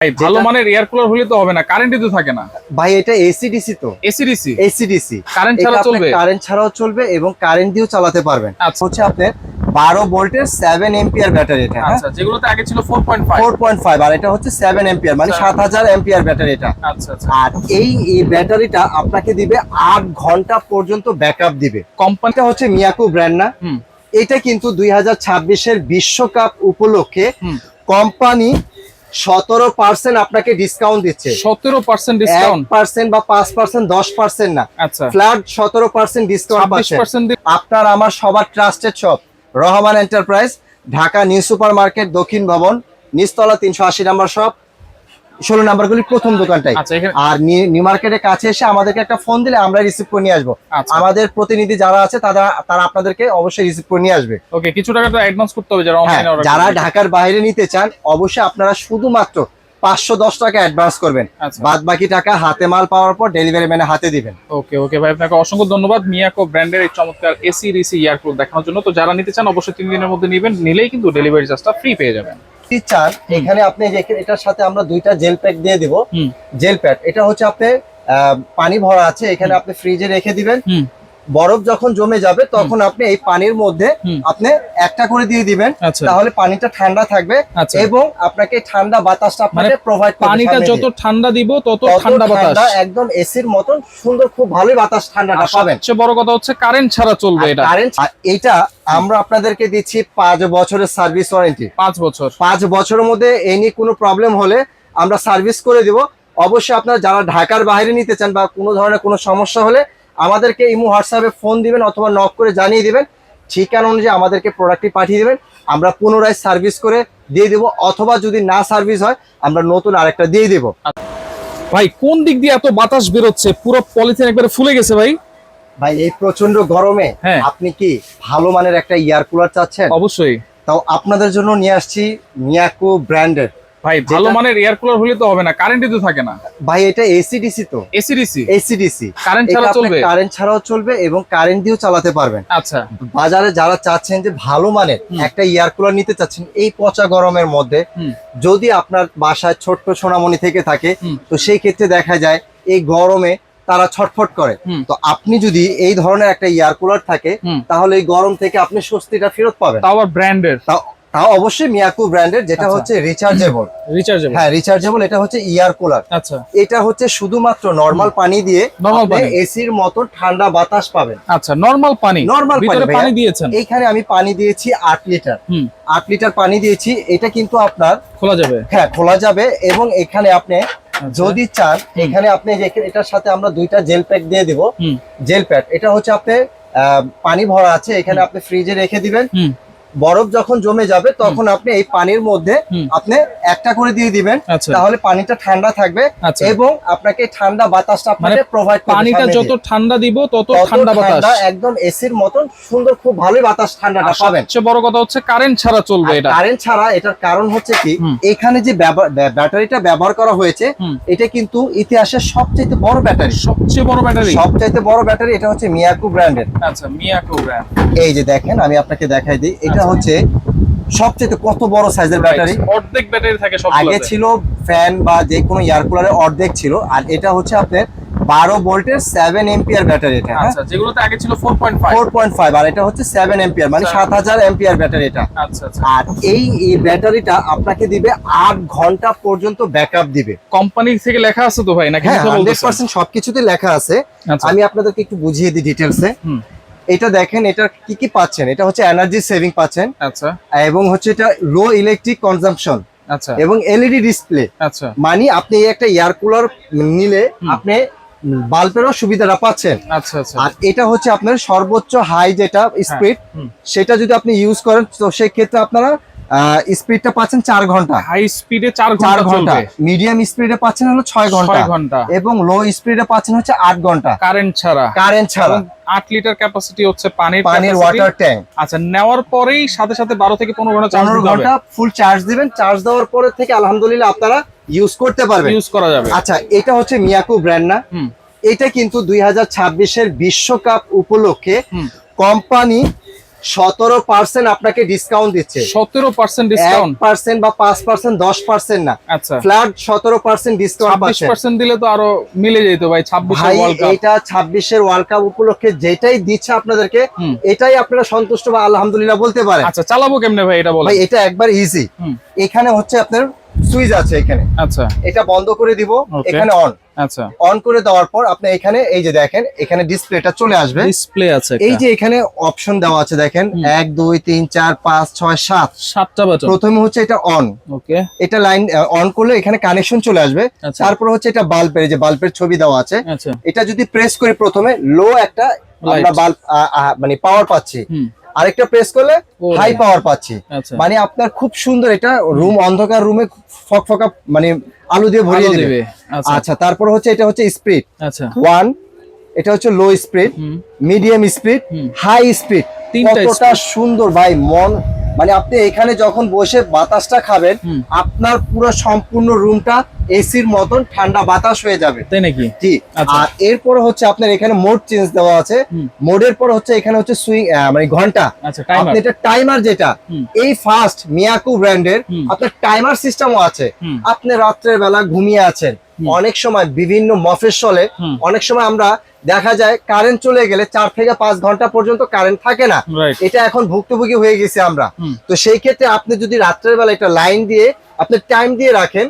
ভাই ভালো মানের এয়ার কুলার হলে তো হবে না, কারেন্টই তো থাকে না ভাই। এটা এসিডিসি তো, এসিডিসি এসিডিসি কারেন্ট ছাড়া চলবে? কারেন্ট ছাড়াও চলবে এবং কারেন্ট দিয়েও চালাতে পারবেন। আচ্ছা হচ্ছে আপনার 12 ভোল্টের 7 এম্পিয়ার ব্যাটারি এটা। আচ্ছা, যেগুলোতে আগে ছিল 4.5 4.5 আর এটা হচ্ছে 7 এম্পিয়ার, মানে 7000 এম্পিয়ার ব্যাটারি এটা। আচ্ছা আচ্ছা। আর এই ব্যাটারিটা আপনাকে দিবে 8 ঘন্টা পর্যন্ত ব্যাকআপ দিবে। কোম্পানিটা হচ্ছে মিয়াকো ব্র্যান্ড না, এটা কিন্তু 2026 এর বিশ্বকাপ উপলক্ষে কোম্পানি 17% আপনাকে ডিসকাউন্ট দিচ্ছে। 17% ডিসকাউন্ট? 1% বা 5%, 10% না, আচ্ছা, ফ্ল্যাট 17% ডিসকাউন্ট পাচ্ছেন। আপনার আমার সবার trusted shop Rahman enterprise, Dhaka new super market, দক্ষিণ ভবন, নিচতলা 380 নাম্বার শপ, 16 নাম্বারগুলি প্রথম দোকানটাই। আর নিউ মার্কেটের কাছে এসে আমাদেরকে একটা ফোন দিলে আমরা রিসিভ করে নিয়ে আসবো। আমাদের প্রতিনিধি যারা আছে তারা আপনাদেরকে অবশ্যই রিসিভ করে নিয়ে আসবে। ওকে, কিছু টাকা তো অ্যাডভান্স করতে হবে যারা অনলাইনে অর্ডার। যারা ঢাকার বাইরে নিতে চান অবশ্যই আপনারা শুধুমাত্র 510 টাকা অ্যাডভান্স করবেন, বাদ বাকি টাকা হাতে মাল পাওয়ার পর ডেলিভারি ম্যানে হাতে দিবেন। ওকে ওকে ভাই, আপনাকে অসংখ্য ধন্যবাদ মিয়াকো ব্র্যান্ডের এই চমৎকার এসিডিসি এয়ার কুলার দেখানোর জন্য। তো যারা নিতে চান অবশ্যই 3 দিনের মধ্যে নেবেন, নিলেই কিন্তু ডেলিভারি চার্জটা ফ্রি পেয়ে যাবেন। চান এখানে আপনি এটার সাথে আমরা 2টা জেল প্যাক দিয়ে দিব। জেল প্যাক এটা হচ্ছে আপনি পানি ভরা আছে, এখানে আপনি ফ্রিজে রেখে দিবেন। বরফ যখন জমে যাবে তখন আপনি এই পানির মধ্যে আপনি একটা করে দিয়ে দিবেন, তাহলে পানিটা ঠান্ডা থাকবে এবং আপনাকে ঠান্ডা বাতাসটা আপনাকে প্রোভাইড করবে। পানিটা যত ঠান্ডা দিব তত ঠান্ডা বাতাস, একদম এসির মতন সুন্দর, খুব ভালোই বাতাস ঠান্ডাটা পাবেন। সবচেয়ে বড় কথা হচ্ছে কারেন্ট ছাড়া চলবে এটা। কারেন্ট, এটা আমরা আপনাদেরকে দিচ্ছি 5 বছরের সার্ভিস ওয়ারেন্টি। 5 বছর? 5 বছরের মধ্যে এনি কোনো প্রবলেম হলে আমরা সার্ভিস করে দিব। অবশ্যই আপনারা যারা ঢাকার বাইরে নিতে চান বা কোনো ধরনের কোনো সমস্যা হলে আমাদেরকে ইমো হোয়াটসঅ্যাপে ফোন দিবেন অথবা নক করে জানিয়ে দিবেন, ঠিকানা অনুযায়ী আমাদেরকে প্রোডাক্টটি পাঠিয়ে দিবেন, আমরা পুনরায় সার্ভিস করে দিয়ে দেব। অথবা যদি না সার্ভিস হয় আমরা নতুন আরেকটা দিয়ে দেব। ভাই কোন দিক দিয়ে এত বাতাস বেরোচ্ছে? পুরো পলিথিন একবারে ফুলে গেছে ভাই। ভাই এই প্রচন্ড গরমে আপনি কি ভালো মানের একটা এয়ার কুলার চাচ্ছেন? অবশ্যই, তাও আপনাদের জন্য নিয়ে আসছি মিয়াকো ব্র্যান্ডের। ভাই ভালো মানের এয়ার কুলার হলে তো হবে না, কারেন্টই তো থাকে না ভাই। এটা এসিডিসি তো, এসিডিসি এসিডিসি কারেন্ট ছাড়া চলবে? কারেন্ট ছাড়াও চলবে এবং কারেন্ট দিয়েও চালাতে পারবেন। আচ্ছা, বাজারে যারা চাচ্ছেন যে ভালো মানের একটা এয়ার কুলার নিতে চাচ্ছেন এই পচা গরমের মধ্যে, যদি আপনার বাসায় ছোট্ট সোনামণি থেকে থাকে তো সেই ক্ষেত্রে দেখা যায় এই গরমে তারা ছটফট করে। তো আপনি যদি এই ধরনের একটা এয়ার কুলার থাকে তাহলে এই গরম থেকে আপনি স্বস্তিটা ফেরত পাবেন। তাও আবার ব্র্যান্ডের? তাও অবশ্যই মিয়াকো ব্র্যান্ডের, যেটা হচ্ছে রিচার্জেবল। রিচার্জেবল? হ্যাঁ রিচার্জেবল। এটা হচ্ছে এয়ার কুলার। আচ্ছা, এটা হচ্ছে শুধুমাত্র নরমাল পানি দিয়ে এসির মতো ঠান্ডা বাতাস পাবেন। আচ্ছা, নরমাল পানি? নরমাল পানি দিয়েছেন? এইখানে আমি পানি দিয়েছি 8 লিটার। 8 লিটার পানি দিয়েছি। এটা কিন্তু আপনার খোলা যাবে? হ্যাঁ খোলা যাবে। এবং এখানে আপনি যদি চান এখানে আপনি এটার সাথে আমরা 2টা জেল প্যাক দিয়ে দিব। জেল প্যাক এটা হচ্ছে আপনি পানি ভরা আছে, এখানে আপনি ফ্রিজে রেখে দিবেন। বরফ যখন জমে যাবে তখন আপনি এই পানির মধ্যে আপনি একটা করে দিয়ে দিবেন, তাহলে পানিটা ঠান্ডা থাকবে এবং আপনাকে ঠান্ডা বাতাসটা আপনাকে প্রোভাইড করবে। পানিটা যত ঠান্ডা দিব তত ঠান্ডা বাতাস, একদম এসির মতন সুন্দর, খুব ভালোই বাতাস ঠান্ডাটা পাবেন। সবচেয়ে বড় কথা হচ্ছে কারেন্ট ছাড়া চলবে এটা। কারেন্ট ছাড়া এটার কারণ হচ্ছে কি, এখানে যে ব্যাটারিটা ব্যবহার করা হয়েছে এটা কিন্তু ইতিহাসের সবচেয়ে বড় ব্যাটারি। সবচেয়ে বড় ব্যাটারি? সবচেয়ে বড় ব্যাটারি। এটা হচ্ছে মিয়াকো ব্র্যান্ডের। আচ্ছা, মিয়াকো ব্র্যান্ড। এই যে দেখেন, আমি আপনাকে দেখাই দিই, এটা হচ্ছে সবচেয়ে কত বড় সাইজের ব্যাটারি। অর্ধেক ব্যাটারি থাকে সবগুলোতে। আগে ছিল ফ্যান বা যে কোনো এয়ার কুলারের অর্ধেক ছিল, আর এটা হচ্ছে আপনার 12 ভোল্টের 7 এম্পিয়ার ব্যাটারি এটা। আচ্ছা, যেগুলোতে আগে ছিল 4.5 আর এটা হচ্ছে 7 এম্পিয়ার, মানে 7000 এম্পিয়ার ব্যাটারি এটা। আচ্ছা আচ্ছা। আর এই ব্যাটারিটা আপনাকে দিবে 8 ঘন্টা পর্যন্ত ব্যাকআপ দিবে। কোম্পানি থেকে লেখা আছে তো ভাই নাকি? 100% সবকিছুতে লেখা আছে। আমি আপনাদেরকে একটু বুঝিয়ে দিই ডিটেইলসে। এটা দেখেন, এটা কি কি পাচ্ছেন। এটা হচ্ছে এনার্জি সেভিং পাচ্ছেন। আচ্ছা। এবং হচ্ছে এটা লো ইলেকট্রিক কনজাম্পশন। আচ্ছা। এবং এলইডি ডিসপ্লে। আচ্ছা। মানে আপনি একটা এয়ার কুলার নিলে আপনি বাল্বেরও সুবিধাটা পাচ্ছেন। আচ্ছা আচ্ছা। আর এটা হচ্ছে আপনার সর্বোচ্চ হাই যেটা স্পিড, সেটা যদি আপনি ইউজ করেন তো সেই ক্ষেত্রে আপনারা স্পিডটা পাচ্ছেন 4 ঘন্টা। হাই স্পিডে 4 ঘন্টা। মিডিয়াম স্পিডে পাচ্ছেন হলো 6 ঘন্টা এবং লো স্পিডে পাচ্ছেন হচ্ছে 8 ঘন্টা কারেন্ট ছাড়া। 8 লিটার ক্যাপাসিটি হচ্ছে পানির ওয়াটার ট্যাঙ্ক। আচ্ছা, নেওয়ার পরেই সাথে সাথে 12 থেকে 15 ঘন্টা চার্জ দিতে হবে। 15 ঘন্টা ফুল চার্জ দিবেন। চার্জ দেওয়ার পরে থেকে আলহামদুলিল্লাহ আপনারা ইউজ করতে পারবেন, ইউজ করা যাবে। আচ্ছা, এটা হচ্ছে মিয়াকো ব্র্যান্ড না, এটা কিন্তু 2026 এর বিশ্বকাপ উপলক্ষে কোম্পানি 17% আপনাকে ডিসকাউন্ট দিচ্ছে। 17% ডিসকাউন্ট, 1% বা 5%, 10% না, আচ্ছা ফ্ল্যাট 17% ডিসকাউন্ট পাচ্ছেন। 26% দিলে তো আরো মিলে যেত ভাই। 26 ভাই ওয়ার্ল্ড কাপ, এটা 26-এর ওয়ার্ল্ড কাপ উপলক্ষে যেটাই দিচ্ছে আপনাদেরকে, এটাই আপনারা সন্তুষ্ট বা আলহামদুলিল্লাহ বলতে পারেন। আচ্ছা চালাবো কেমনে ভাই এটা বলেন। ভাই এটা একবার ইজি, এখানে হচ্ছে আপনার সুইচ আছে এখানে, আচ্ছা এটা বন্ধ করে দিব, Okay. এখানে অন, আচ্ছা অন করে দেওয়ার পর আপনি এখানে এই যে দেখেন এখানে ডিসপ্লেটা চলে আসবে। ডিসপ্লে আছে এই যে এখানে অপশন দেওয়া আছে দেখেন 1 2 3 4 5 6 7, 7টা বাটন। প্রথমে হচ্ছে এটা অন, ওকে এটা লাইন অন করলে এখানে কানেকশন চলে আসবে। আচ্ছা। তারপর হচ্ছে এটা বাল্বের, যে বাল্বের ছবি দেওয়া আছে, আচ্ছা এটা যদি প্রেস করি প্রথমে লো একটা আমরা বাল্ব মানে পাওয়ার পাচ্ছি, আরেকটা প্রেস করলে হাই পাওয়ার পাচ্ছি। আচ্ছা মানে আপনার খুব সুন্দর, এটা রুম অন্ধকার রুমে ফকফকা মানে আলো দিয়ে ভরিয়ে দিবে। আচ্ছা তারপর হচ্ছে এটা হচ্ছে স্পিড, আচ্ছা 1, এটা হচ্ছে low speed, medium speed, high speed. কতটা সুন্দর ভাই, মন মানে আপনি এখানে যখন বসে বাতাসটা খাবেন, আপনার পুরো সম্পূর্ণ রুমটা এসির মতন ঠান্ডা বাতাস হয়ে যাবে, তাই নাকি? জি। আর এরপরে হচ্ছে আপনার এখানে মোড চেঞ্জ দেওয়া আছে, মোডের পর হচ্ছে এখানে হচ্ছে সুইং মানে ঘন্টা, আচ্ছা টাইমার, আপনি এটা টাইমার, যেটা এই ফার্স্ট মিয়াকো ব্র্যান্ডের আপনার টাইমার সিস্টেমও আছে। আপনি রাত্রের বেলা ঘুমিয়ে আছেন, অনেক সময় বিভিন্ন মফস্বলে অনেক সময় আমরা দেখা যায় কারেন্ট চলে গেলে 4 থেকে 5 ঘন্টা পর্যন্ত কারেন্ট থাকে না, এটা এখন ভুক্তভোগী হয়ে গেছে আমরা। তো সেই ক্ষেত্রে আপনি যদি রাত্রের বেলা একটা লাইন দিয়ে আপনি টাইম দিয়ে রাখেন,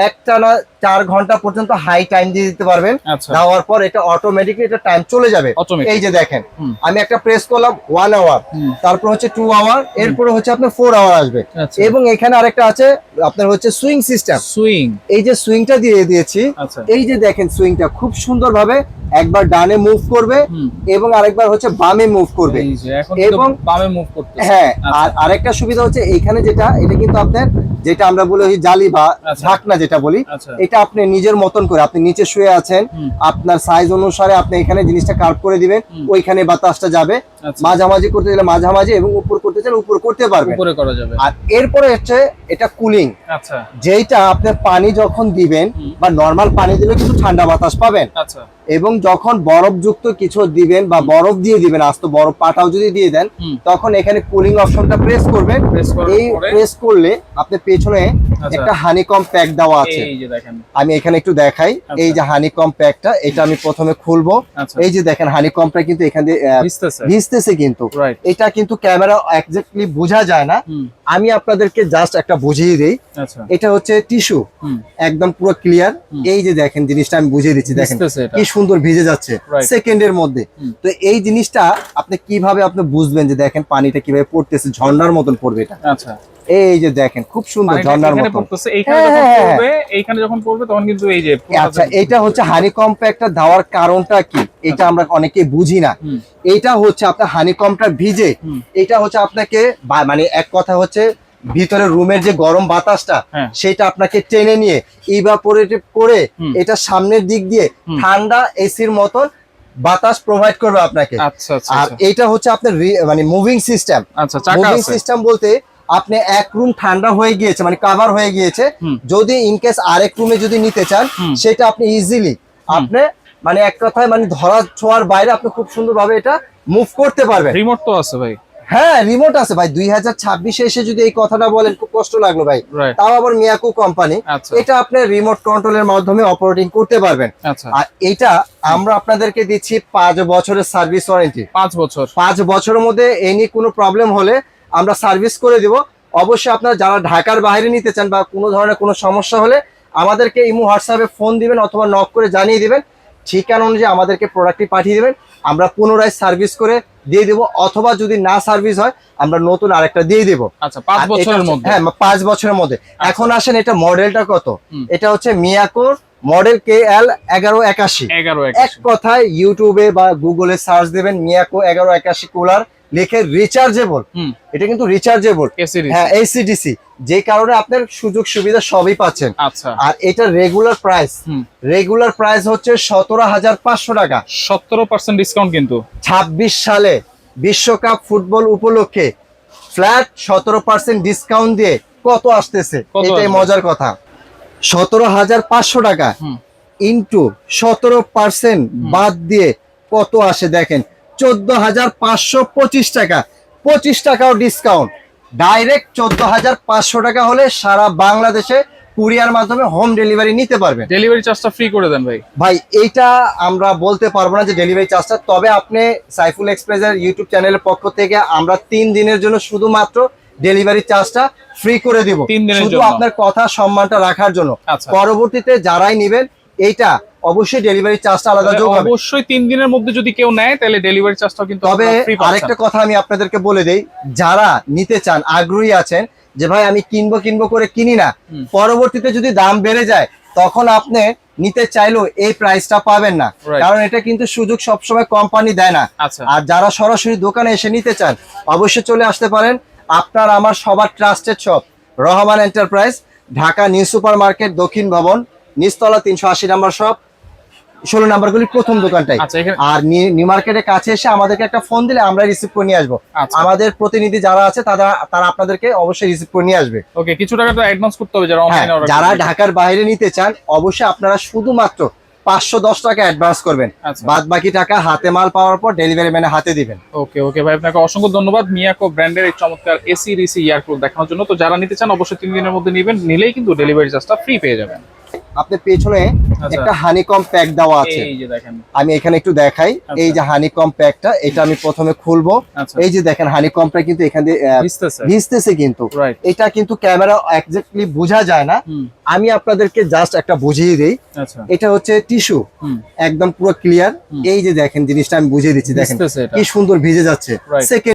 একটানা 4 ঘন্টা পর্যন্ত হাই টাইম দিয়ে দিতে পারবেন। দেওয়ার পর এটা অটোমেটিকলি এটা টাইম চলে যাবে। এই যে দেখেন আমি একটা প্রেস করলাম 1 আওয়ার, তারপর হচ্ছে 2 আওয়ার, এরপরে হচ্ছে আপনার 4 আওয়ার আসবে। এবং এখানে আরেকটা আছে আপনার হচ্ছে সুইং সিস্টেম, সুইং, এই যে সুইংটা দিয়ে দিয়েছি, এই যে দেখেন সুইংটা খুব সুন্দর ভাবে একবার ডানে মুভ করবে এবং আরেকবার হচ্ছে বামে মুভ করবে, এবং বামে মুভ করতে। হ্যাঁ, আর আরেকটা সুবিধা হচ্ছে এখানে যেটা, এটা কিন্তু আপনার যেটা আমরা বলি ওই জালি বা ঢাকনা যেটা বলি, এটা আপনি নিজের মতন করে, আপনি নিচে শুয়ে আছেন, আপনার সাইজ অনুসারে আপনি এখানে জিনিসটা কার্ভ করে দিবেন, ওইখানে বাতাসটা যাবে, মাঝামাঝি করতে গেলে মাঝামাঝি, এবং উপর করতে চাইলে উপর করতে পারবেন, উপরে করা যাবে। আর এরপরে হচ্ছে এটা কুলিং, আচ্ছা, যেটা আপনি পানি যখন দিবেন বা নরমাল পানি দিলে কিন্তু ঠান্ডা বাতাস পাবেন, আচ্ছা, এবং যখন বরফযুক্ত কিছু দিবেন বা বরফ দিয়ে দিবেন, আস্ত বরফ পাটাও যদি দিয়ে দেন, তখন এখানে কুলিং অপশনটা প্রেস করবেন। এই প্রেস করলে আপনি পেছনে একটা হানিকম প্যাক দেওয়া আছে, এই যে দেখেন, আমি এখানে একটু দেখাই। এই যে হানিকম প্যাকটা, এটা আমি প্রথমে খুলবো। এই যে দেখেন হানিকমটা কিন্তু এখান দিয়ে ভিজতেছে, কিন্তু এটা কিন্তু ক্যামেরা এক্স্যাক্টলি বোঝা যায় না, আমি আপনাদেরকে জাস্ট একটা বুঝিয়ে দিই। এটা হচ্ছে টিস্যু, একদম পুরো ক্লিয়ার। এই যে দেখেন জিনিসটা আমি বুঝিয়ে দিচ্ছি, দেখেন কি সুন্দর ভিজে যাচ্ছে সেকেন্ডের মধ্যে। তো এই জিনিসটা আপনি কিভাবে আপনি বুঝবেন যে দেখেন পানিটা কিভাবে পড়তেছে, ঝর্ণার মতন পড়বে এটা। আচ্ছা, এই যে দেখেন খুব সুন্দর ঝর্ণার মতন পড়তেছে। এইখানে যখন পড়বে তখন কিন্তু এই যে, আচ্ছা, এটা হচ্ছে হানিকম্প একটা দেওয়ার কারণটা কি, এটা আমরা অনেকে বুঝি না। এটা হচ্ছে আপনার হানিকম্পটা ভিজে, এটা হচ্ছে আপনাকে মানে এক কথা হচ্ছে ভিতরে রুমের যে গরম বাতাসটা, সেটা আপনাকে টেনে নিয়ে ইভাপোরেট করে এটা সামনের দিক দিয়ে ঠান্ডা এসির মতন বাতাস প্রোভাইড করবে আপনাকে। আর এটা হচ্ছে আপনার মানে মুভিং সিস্টেম। মুভিং সিস্টেম বলতে আপনি এক রুম ঠান্ডা হয়ে গিয়েছে মানে কভার হয়ে গিয়েছে, যদি ইনকেস আরেক রুমে যদি নিতে চান, সেটা আপনি ইজিলি আপনি মানে এক কথায় মানে ধরা ছোঁয়ার বাইরে আপনি খুব সুন্দরভাবে এটা মুভ করতে পারবেন। রিমোট তো আছে ভাই? হ্যাঁ, রিমোট আছে ভাই। 2026-এ এসে যদি এই কথাটা বলেন খুব কষ্ট লাগলো ভাই, তাও আবার মিয়াকো কোম্পানি। এটা আপনি রিমোট কন্ট্রোলের মাধ্যমে অপারেটিং করতে পারবেন। আর এটা আমরা আপনাদেরকে দিচ্ছি 5 বছরের সার্ভিস ওয়ারেন্টি। 5 বছরের মধ্যে এনি কোনো প্রবলেম হলে আমরা সার্ভিস করে দিব। অবশ্যই আপনারা যারা ঢাকার বাইরে নিতে চান বা কোনো ধরনের কোনো সমস্যা হলে আমাদেরকে ইমো হোয়াটসঅ্যাপে ফোন দিবেন অথবা নক করে জানিয়ে দিবেন, ঠিকানা অনুযায়ী আমাদেরকে প্রোডাক্টটি পাঠিয়ে দেবেন, আমরা পুনরায় সার্ভিস করে দিয়ে দেব, অথবা যদি না সার্ভিস হয় আমরা নতুন আরেকটা দিয়ে দেব। আচ্ছা, 5 বছরের মধ্যে? হ্যাঁ, 5 বছরের মধ্যে। এখন আসেন এটা মডেলটা কত, এটা হচ্ছে মিয়াকোর মডেল KL 1181। এক কথায় ইউটিউবে বা গুগলে সার্চ দেবেন মিয়াকো 1181 কুলার, লিখে রিচার্জেবল, এটা কিন্তু রিচার্জেবল, হ্যাঁ ACDC, যে কারণে আপনার সুযোগ সুবিধা সবই পাচ্ছেন। আচ্ছা, আর এটা রেগুলার প্রাইস হচ্ছে 17,500 টাকা। 17% ডিসকাউন্ট কিন্তু 26 সালে বিশ্বকাপ ফুটবল উপলক্ষে ফ্ল্যাট 17% ডিসকাউন্ট দিয়ে কত আসতেছে, এটাই মজার কথা। 17,500 টাকা ইন্টু 17% বাদ দিয়ে কত আসে দেখেন, 14,525 টাকা। 25 টাকাও ডিসকাউন্ট, ডাইরেক্ট 14,500 টাকা হলে সারা বাংলাদেশে কুরিয়ার মাধ্যমে হোম ডেলিভারি নিতে পারবেন। ডেলিভারি চার্জটা ফ্রি করে দেন ভাই। ভাই এইটা আমরা বলতে পারবো না যে ডেলিভারি চার্জটা, তবে আপনি সাইফুল এক্সপ্রেসের ইউটিউব চ্যানেলের পক্ষ থেকে আমরা 3 দিনের জন্য শুধুমাত্র ডেলিভারি চার্জটা ফ্রি করে দিব, 3 দিনের শুধু জন্য। আপনার কথা সম্মানটা রাখার জন্য। আচ্ছা। পরবর্তীতে যারাই নেবেন এইটা অবশ্যই ডেলিভারি চার্জটা আলাদা যোগ হবে। অবশ্যই 3 দিনের মধ্যে যদি কেউ নেয় তাহলে ডেলিভারি চার্জটাও কিন্তু তবে ফ্রি পাচ্ছেন। আরেকটা কথা আমি আপনাদেরকে বলে দেই, যারা নিতে চান আগ্রহী আছেন যে ভাই আমি কিনবো করে কিনি না, পরবর্তীতে যদি দাম বেড়ে যায় তখন আপনি নিতে চাইলেও এই প্রাইসটা পাবেন না, Right. কারণ এটা কিন্তু সুযোগ সবসময় কোম্পানি দেয় না। আচ্ছা। আর যারা সরাসরি দোকানে এসে নিতে চান অবশ্যই চলে আসতে পারেন আপনার আমার সবার trusted shop Rahman enterprise, Dhaka new super market দক্ষিণ ভবন, নিচতলা 380 নম্বর শপ, 16 নাম্বারগুলি প্রথম দোকানটাই। আচ্ছা, এখানে আর নিউ মার্কেটের কাছে এসে আমাদেরকে একটা ফোন দিলে আমরা রিসিভ করে নিয়ে আসবো। আচ্ছা। আমাদের প্রতিনিধি যারা আছে তারা আপনাদেরকে অবশ্যই রিসিভ করে নিয়ে আসবে। ওকে, কিছু টাকা তো অ্যাডভান্স করতে হবে যারা হ্যাঁ, অনলাইনে অর্ডার যারা ঢাকার বাইরে নিতে চান অবশ্যই আপনারা শুধুমাত্র 510 টাকা অ্যাডভান্স করবেন, আচ্ছা। বাদ বাকি টাকা হাতে মাল পাওয়ার পর ডেলিভারি ম্যানে হাতে দিবেন। ওকে ওকে ভাই, আপনাকে অসংখ্য ধন্যবাদ মিয়াকো ব্র্যান্ডের এই চমৎকার এসি রিসি ইয়ারকুল দেখানোর জন্য। তো যারা নিতে চান অবশ্যই 3 দিনের মধ্যে নেবেন, নিলেই কিন্তু ডেলিভারি চার্জটা ফ্রি পেয়ে যাবেন। আপনার পেছনে আচ্ছা। একটা হানিকম প্যাক দেওয়া আছে, এই যে দেখেন। আমি এখানে একটু দেখাই। আচ্ছা। এই যে হানিকম প্যাকটা, এটা আমি প্রথমে খুলবো। আচ্ছা। এই যে দেখেন হানিকমটা কিন্তু এখান দিয়ে ভিজতেছে। ভিজতেছে কিন্তু রাইট। এটা কিন্তু ক্যামেরা এক্স্যাক্টলি বোঝা যায় না, আমি আপনাদেরকে জাস্ট একটা বুঝিয়ে দিই। আচ্ছা। এটা হচ্ছে টিস্যু, একদম পুরো ক্লিয়ার। এই যে দেখেন জিনিসটা আমি বুঝিয়ে দিচ্ছি, দেখেন ভিজতেছে এটা। কি সুন্দর ভিজে যাচ্ছে। Right. সেকেন্ড